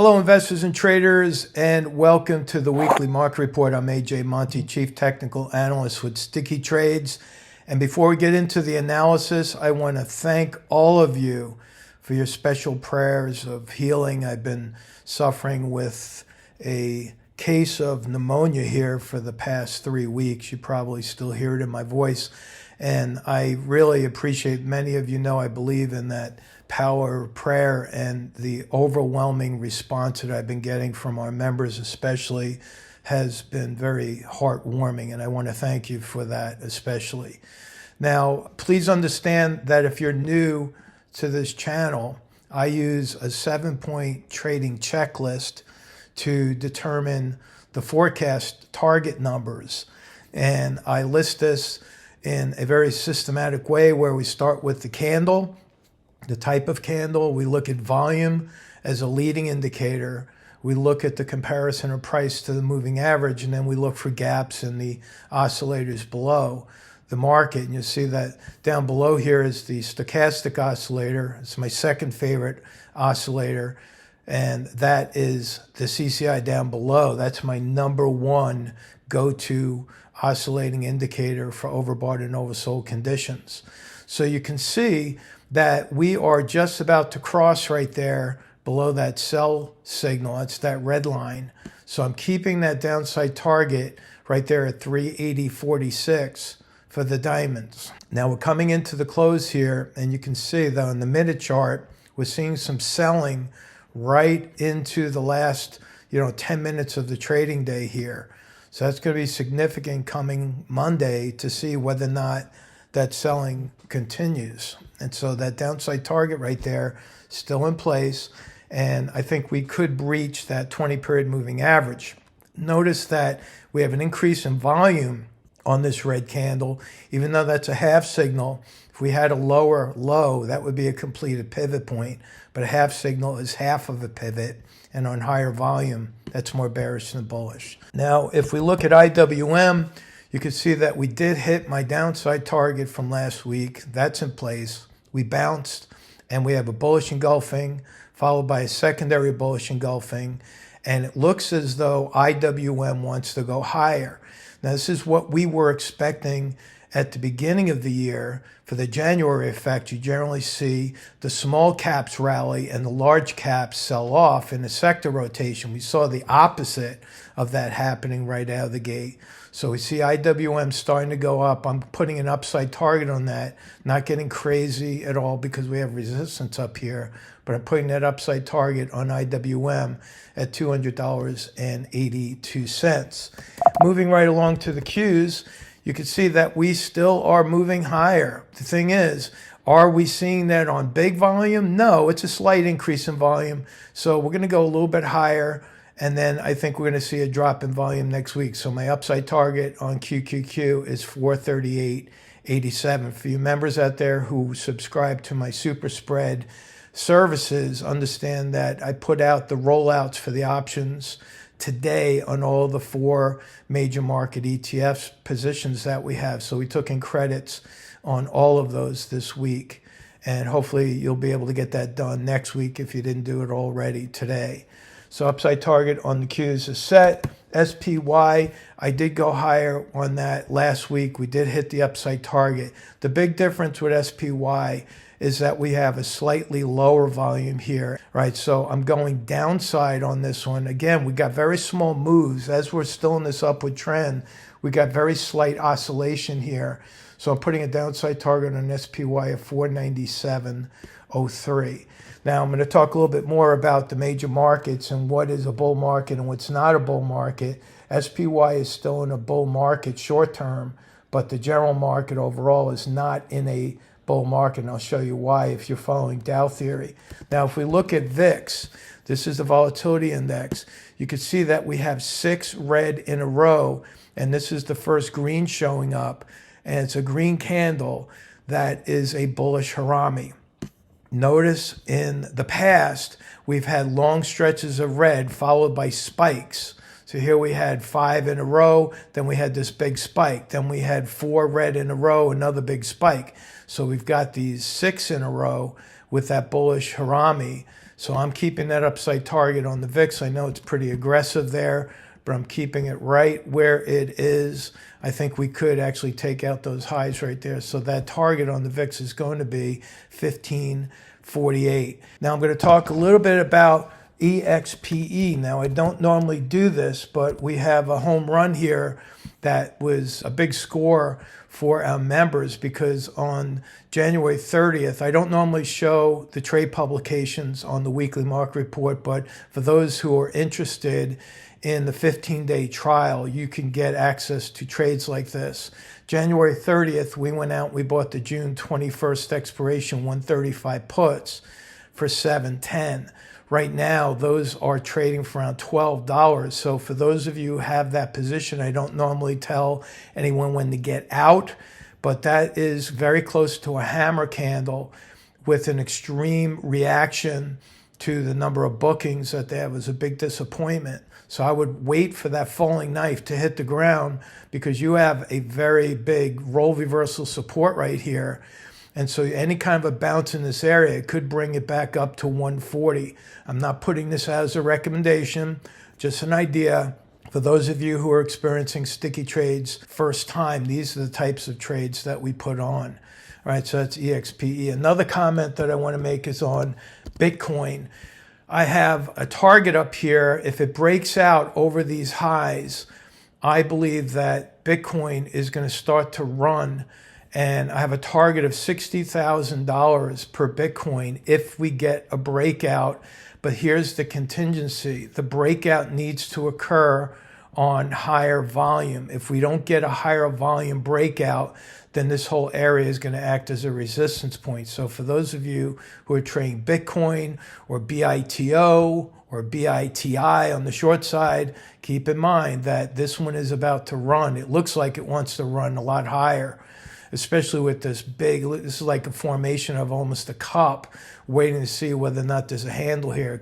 Hello, investors and traders, and welcome to the weekly market report. I'm AJ Monte, Chief Technical Analyst with Sticky Trades. And before we get into the analysis, I want to thank all of you for your special prayers of healing. I've been suffering with a case of pneumonia here for the past 3 weeks. You probably still hear it in my voice. And I really appreciate, many of you know I believe in that power of prayer, and the overwhelming response that I've been getting from our members especially has been very heartwarming, and I want to thank you for that especially. Now, please understand that if you're new to this channel, I use a 7-point trading checklist to determine the forecast target numbers, and I list this in a very systematic way where we start with the candle, the type of candle. We look at volume as a leading indicator. We look at the comparison of price to the moving average, and then we look for gaps in the oscillators below the market. And you see that down below here is the stochastic oscillator. It's my second favorite oscillator, and that is the CCI down below. That's my number one go-to oscillating indicator for overbought and oversold conditions. So you can see that we are just about to cross right there below that sell signal. That's that red line. So I'm keeping that downside target right there at 380.46 for the diamonds. Now we're coming into the close here, and you can see that on the minute chart, we're seeing some selling right into the last 10 minutes of the trading day here. So that's going to be significant coming Monday to see whether or not that selling continues. And so that downside target right there still in place, and I think we could breach that 20-period moving average. Notice that we have an increase in volume on this red candle, even though that's a half signal. If we had a lower low, that would be a completed pivot point, but a half signal is half of a pivot, and on higher volume, that's more bearish than bullish. Now, if we look at IWM, you can see that we did hit my downside target from last week. That's in place. We bounced, and we have a bullish engulfing, followed by a secondary bullish engulfing, and it looks as though IWM wants to go higher. Now, this is what we were expecting at the beginning of the year. For the January effect, you generally see the small caps rally and the large caps sell off in a sector rotation. We saw the opposite of that happening right out of the gate. So we see IWM starting to go up. I'm putting an upside target on that, not getting crazy at all because we have resistance up here, but I'm putting that upside target on IWM at $200.82. Moving right along to the Qs, you can see that we still are moving higher. The thing is, are we seeing that on big volume? No, it's a slight increase in volume. So we're going to go a little bit higher, and then I think we're going to see a drop in volume next week. So my upside target on QQQ is 438.87. For you members out there who subscribe to my super spread services, understand that I put out the rollouts for the options today on all the 4 major market ETFs positions that we have. So we took in credits on all of those this week, and hopefully you'll be able to get that done next week if you didn't do it already today. So upside target on the Qs is set. SPY, I did go higher on that last week. We did hit the upside target. The big difference with SPY is that we have a slightly lower volume here, right? So I'm going downside on this one. Again, we got very small moves. As we're still in this upward trend, we got very slight oscillation here. So I'm putting a downside target on SPY of 497.03. Now I'm going to talk a little bit more about the major markets and what is a bull market and what's not a bull market. SPY is still in a bull market short term, but the general market overall is not in a bull market, and I'll show you why if you're following Dow theory. Now, if we look at VIX, this is the volatility index, you can see that we have 6 red in a row, and this is the first green showing up, and it's a green candle that is a bullish harami. Notice in the past, we've had long stretches of red followed by spikes. So here we had 5 in a row, then we had this big spike, then we had 4 red in a row, another big spike. So we've got these 6 in a row with that bullish harami So I'm keeping that upside target on the VIX. I know it's pretty aggressive there, but I'm keeping it right where it is. I think we could actually take out those highs right there. So that target on the VIX is going to be 1548. Now I'm going to talk a little bit about EXPE. Now I don't normally do this, but we have a home run here that was a big score for our members, because on January 30th, I don't normally show the trade publications on the weekly market report, but for those who are interested in the 15-day trial, you can get access to trades like this. January 30th, we went out, we bought the June 21st expiration 135 puts for $7.10. Right now, those are trading for around $12. So for those of you who have that position, I don't normally tell anyone when to get out, but that is very close to a hammer candle with an extreme reaction to the number of bookings that they have. It was a big disappointment. So I would wait for that falling knife to hit the ground, because you have a very big role reversal support right here. And so any kind of a bounce in this area could bring it back up to 140. I'm not putting this as a recommendation, just an idea. For those of you who are experiencing sticky trades first time, these are the types of trades that we put on. All right, so that's EXPE. Another comment that I want to make is on Bitcoin. I have a target up here. If it breaks out over these highs, I believe that Bitcoin is going to start to run, and I have a target of $60,000 per Bitcoin if we get a breakout. But here's the contingency. The breakout needs to occur on higher volume. If we don't get a higher volume breakout, then this whole area is going to act as a resistance point. So for those of you who are trading Bitcoin or BITO or BITI on the short side, keep in mind that this one is about to run. It looks like it wants to run a lot higher, especially with this this is like a formation of almost a cup, waiting to see whether or not there's a handle here.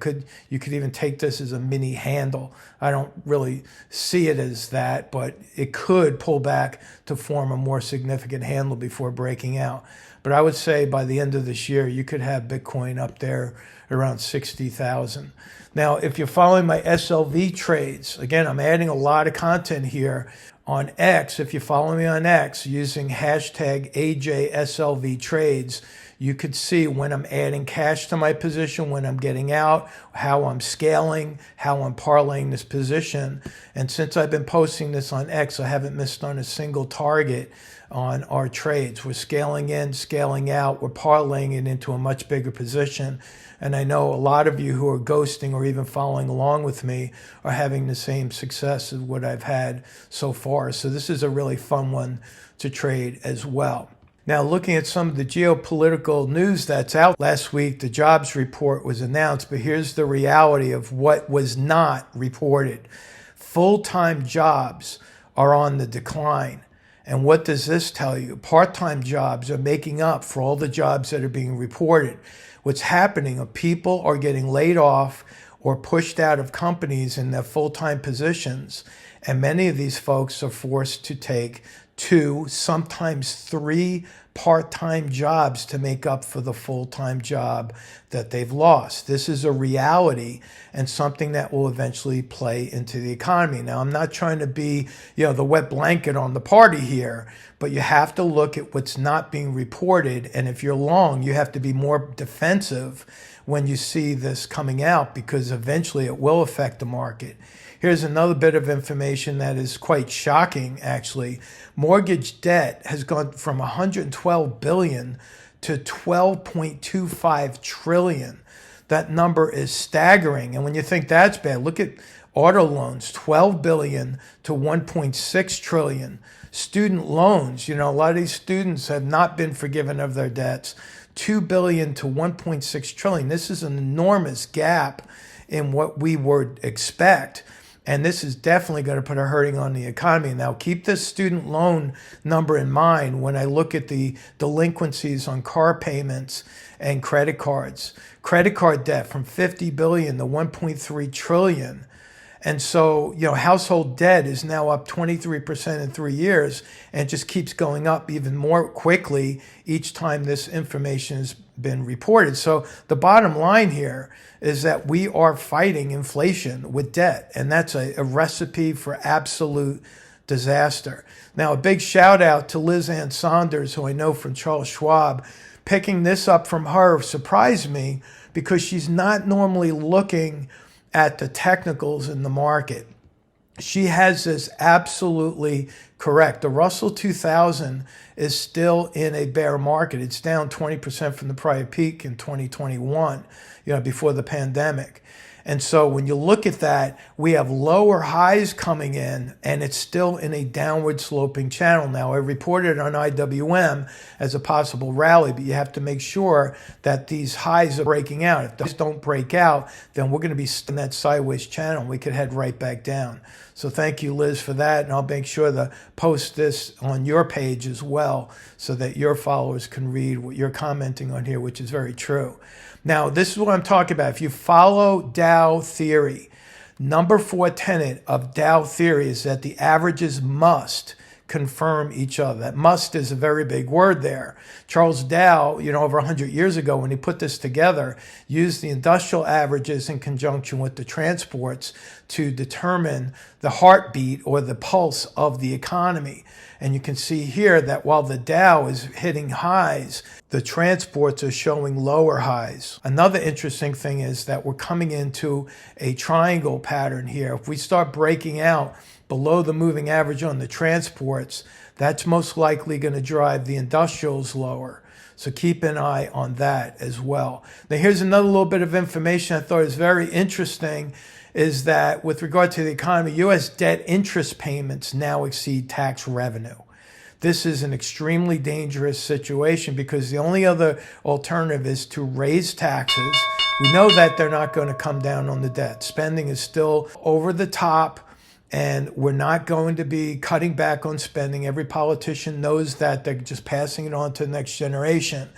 You could even take this as a mini handle. I don't really see it as that, but it could pull back to form a more significant handle before breaking out. But I would say by the end of this year, you could have Bitcoin up there around 60,000. Now, if you're following my SLV trades, again, I'm adding a lot of content here on X. If you follow me on X using hashtag AJ SLV trades, you could see when I'm adding cash to my position, when I'm getting out, how I'm scaling, how I'm parlaying this position. And since I've been posting this on X, I haven't missed on a single target on our trades. We're scaling in, scaling out, we're parlaying it into a much bigger position. And I know a lot of you who are ghosting or even following along with me are having the same success as what I've had so far. So this is a really fun one to trade as well. Now, looking at some of the geopolitical news that's out last week, the jobs report was announced, but here's the reality of what was not reported. Full-time jobs are on the decline. And what does this tell you? Part-time jobs are making up for all the jobs that are being reported. What's happening, people are getting laid off or pushed out of companies in their full-time positions, and many of these folks are forced to take 2, sometimes 3 part-time jobs to make up for the full-time job that they've lost. This is a reality and something that will eventually play into the economy. Now, I'm not trying to be, the wet blanket on the party here, but you have to look at what's not being reported. And if you're long, you have to be more defensive when you see this coming out, because eventually it will affect the market. Here's another bit of information that is quite shocking, actually. Mortgage debt has gone from $112 billion to $12.25 trillion. That number is staggering. And when you think that's bad, look at auto loans, $12 billion to $1.6 trillion. Student loans, a lot of these students have not been forgiven of their debts, $2 billion to $1.6 trillion. This is an enormous gap in what we would expect. And this is definitely going to put a hurting on the economy. Now, keep this student loan number in mind when I look at the delinquencies on car payments and credit cards. Credit card debt from $50 billion to $1.3 trillion. And so, household debt is now up 23% in 3 years, and it just keeps going up even more quickly each time this information has been reported. So the bottom line here is that we are fighting inflation with debt, and that's a recipe for absolute disaster. Now, a big shout out to Liz Ann Saunders, who I know from Charles Schwab. Picking this up from her surprised me because she's not normally looking at the technicals in the market. She has this absolutely correct. The Russell 2000 is still in a bear market. It's down 20% from the prior peak in 2021, before the pandemic. And so when you look at that, we have lower highs coming in, and it's still in a downward sloping channel. Now, I reported on IWM as a possible rally, but you have to make sure that these highs are breaking out. If those don't break out, then we're going to be in that sideways channel. We could head right back down. So thank you, Liz, for that. And I'll make sure to post this on your page as well so that your followers can read what you're commenting on here, which is very true. Now, this is what I'm talking about. If you follow Dow theory, number 4 tenet of Dow theory is that the averages must confirm each other. That must is a very big word there. Charles Dow, over 100 years ago, when he put this together, used the industrial averages in conjunction with the transports to determine the heartbeat or the pulse of the economy. And you can see here that while the Dow is hitting highs, the transports are showing lower highs. Another interesting thing is that we're coming into a triangle pattern here. If we start breaking out below the moving average on the transports, that's most likely going to drive the industrials lower. So keep an eye on that as well. Now, here's another little bit of information I thought is very interesting, is that with regard to the economy, U.S. debt interest payments now exceed tax revenue. This is an extremely dangerous situation because the only other alternative is to raise taxes. We know that they're not going to come down on the debt. Spending is still over the top, and we're not going to be cutting back on spending. Every politician knows that. They're just passing it on to the next generation.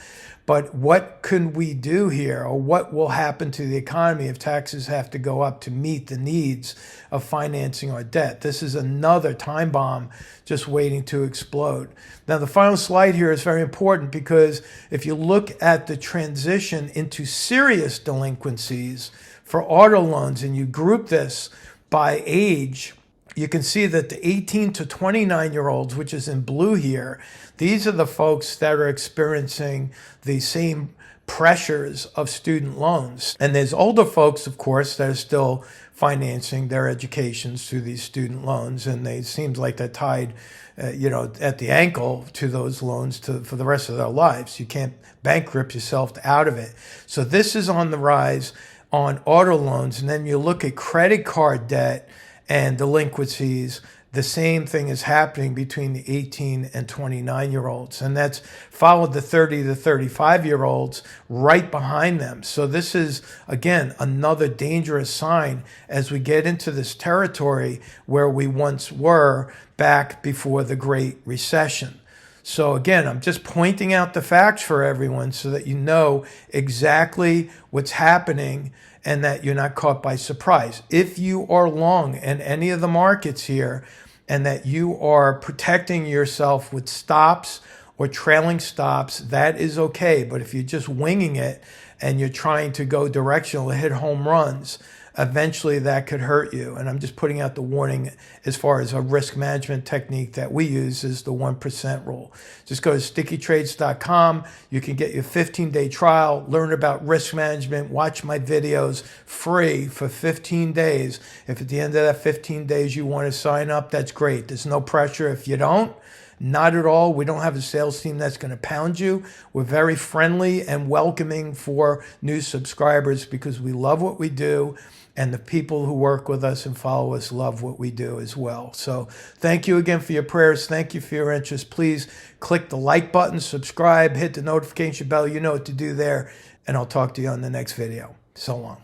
But what can we do here, or what will happen to the economy if taxes have to go up to meet the needs of financing our debt? This is another time bomb just waiting to explode. Now, the final slide here is very important because if you look at the transition into serious delinquencies for auto loans and you group this by age, you can see that the 18 to 29-year-olds, which is in blue here, these are the folks that are experiencing the same pressures of student loans. And there's older folks, of course, that are still financing their educations through these student loans, and it seems like they're tied, at the ankle to those loans for the rest of their lives. You can't bankrupt yourself out of it. So this is on the rise on auto loans, and then you look at credit card debt and delinquencies. The same thing is happening between the 18 and 29-year-olds, and that's followed the 30 to 35-year-olds right behind them. So this is, again, another dangerous sign as we get into this territory where we once were back before the Great Recession. So again, I'm just pointing out the facts for everyone so that you know exactly what's happening and that you're not caught by surprise. If you are long in any of the markets here and that you are protecting yourself with stops or trailing stops, that is okay. But if you're just winging it and you're trying to go directional, hit home runs, eventually that could hurt you. And I'm just putting out the warning as far as a risk management technique that we use is the 1% rule. Just go to stickytrades.com. You can get your 15-day trial, learn about risk management, watch my videos free for 15 days. If at the end of that 15 days you want to sign up, that's great. There's no pressure if you don't. Not at all. We don't have a sales team that's going to pound you. We're very friendly and welcoming for new subscribers because we love what we do, and the people who work with us and follow us love what we do as well. So thank you again for your prayers. Thank you for your interest. Please click the like button, subscribe, hit the notification bell. You know what to do there, and I'll talk to you on the next video. So long.